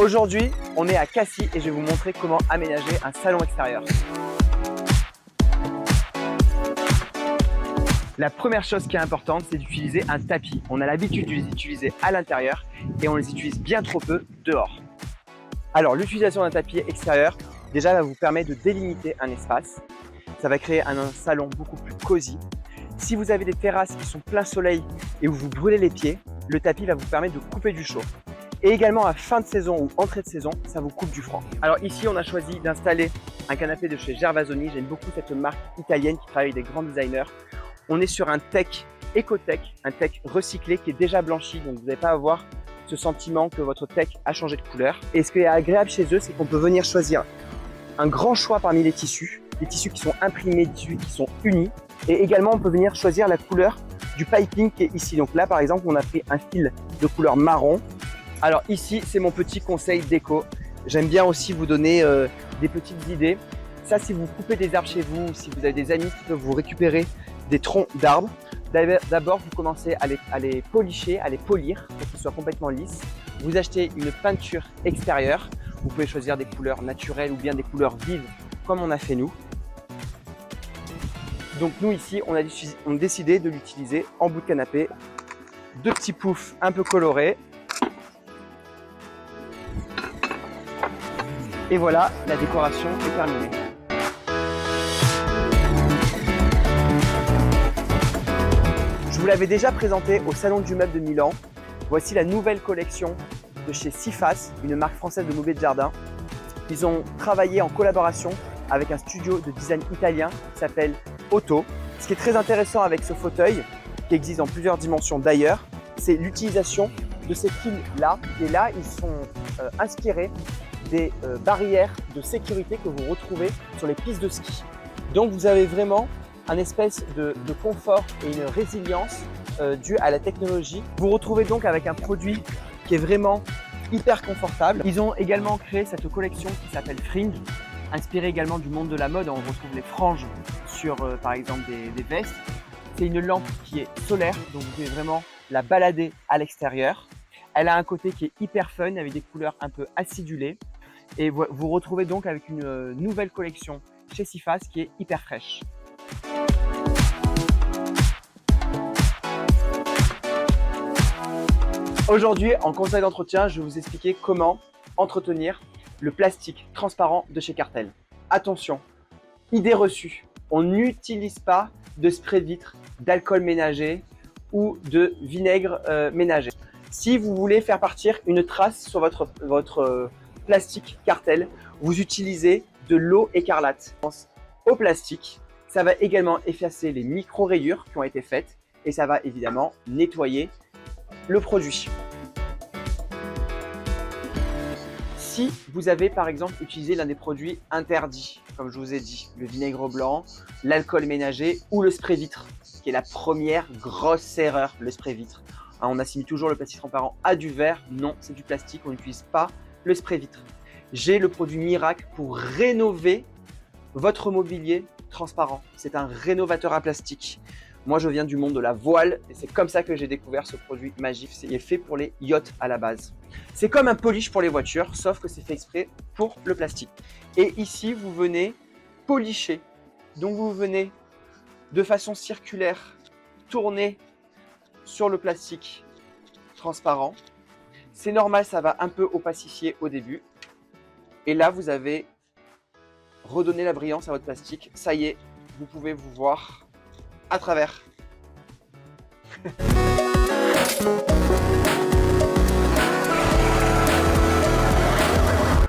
Aujourd'hui, on est à Cassis et je vais vous montrer comment aménager un salon extérieur. La première chose qui est importante, c'est d'utiliser un tapis. On a l'habitude de les utiliser à l'intérieur et on les utilise bien trop peu dehors. Alors, l'utilisation d'un tapis extérieur, déjà, va vous permettre de délimiter un espace. Ça va créer un salon beaucoup plus cosy. Si vous avez des terrasses qui sont plein soleil et où vous brûlez les pieds, le tapis va vous permettre de couper du chaud. Et également à fin de saison ou entrée de saison, ça vous coupe du froid. Alors ici, on a choisi d'installer un canapé de chez Gervasoni. J'aime beaucoup cette marque italienne qui travaille avec des grands designers. On est sur un tech éco-tech, un tech recyclé qui est déjà blanchi, donc vous n'allez pas avoir ce sentiment que votre tech a changé de couleur. Et ce qui est agréable chez eux, c'est qu'on peut venir choisir un grand choix parmi les tissus qui sont imprimés, des tissus qui sont unis. Et également, on peut venir choisir la couleur du piping qui est ici. Donc là, par exemple, on a pris un fil de couleur marron. Alors ici, c'est mon petit conseil déco. J'aime bien aussi vous donner des petites idées. Ça, si vous coupez des arbres chez vous, si vous avez des amis qui peuvent vous récupérer des troncs d'arbres, d'abord, vous commencez à les policher, à les polir pour qu'ils soient complètement lisses. Vous achetez une peinture extérieure. Vous pouvez choisir des couleurs naturelles ou bien des couleurs vives, comme on a fait nous. Donc nous ici, on a décidé de l'utiliser en bout de canapé. Deux petits poufs un peu colorés. Et voilà, la décoration est terminée. Je vous l'avais déjà présenté au Salon du Meuble de Milan. Voici la nouvelle collection de chez Sifas, une marque française de mobilier de jardin. Ils ont travaillé en collaboration avec un studio de design italien qui s'appelle Otto. Ce qui est très intéressant avec ce fauteuil, qui existe en plusieurs dimensions d'ailleurs, c'est l'utilisation de ces fils-là. Et là, ils sont inspirés des barrières de sécurité que vous retrouvez sur les pistes de ski. Donc vous avez vraiment un espèce de confort et une résilience due à la technologie. Vous retrouvez donc avec un produit qui est vraiment hyper confortable. Ils ont également créé cette collection qui s'appelle Fringe, inspirée également du monde de la mode. On retrouve les franges sur par exemple des vestes. C'est une lampe qui est solaire, donc vous pouvez vraiment la balader à l'extérieur. Elle a un côté qui est hyper fun avec des couleurs un peu acidulées. Et vous retrouvez donc avec une nouvelle collection chez Sifas qui est hyper fraîche. Aujourd'hui, en conseil d'entretien, je vais vous expliquer comment entretenir le plastique transparent de chez Cartel. Attention, idée reçue, on n'utilise pas de spray vitre, d'alcool ménager ou de vinaigre ménager. Si vous voulez faire partir une trace sur votre plastique Cartel, vous utilisez de l'eau écarlate. Au plastique, ça va également effacer les micro-rayures qui ont été faites et ça va évidemment nettoyer le produit. Si vous avez par exemple utilisé l'un des produits interdits, comme je vous ai dit, le vinaigre blanc, l'alcool ménager ou le spray vitre, qui est la première grosse erreur, le spray vitre. On assimile toujours le plastique transparent à du verre. Non, c'est du plastique, on n'utilise pas le spray vitre. J'ai le produit miracle pour rénover votre mobilier transparent. C'est un rénovateur à plastique. Moi, je viens du monde de la voile et c'est comme ça que j'ai découvert ce produit magique. Il est fait pour les yachts à la base. C'est comme un polish pour les voitures, sauf que c'est fait exprès pour le plastique. Et ici, vous venez polisher. Donc, vous venez de façon circulaire tourner sur le plastique transparent. C'est normal, ça va un peu opacifier au début. Et là, vous avez redonné la brillance à votre plastique. Ça y est, vous pouvez vous voir à travers.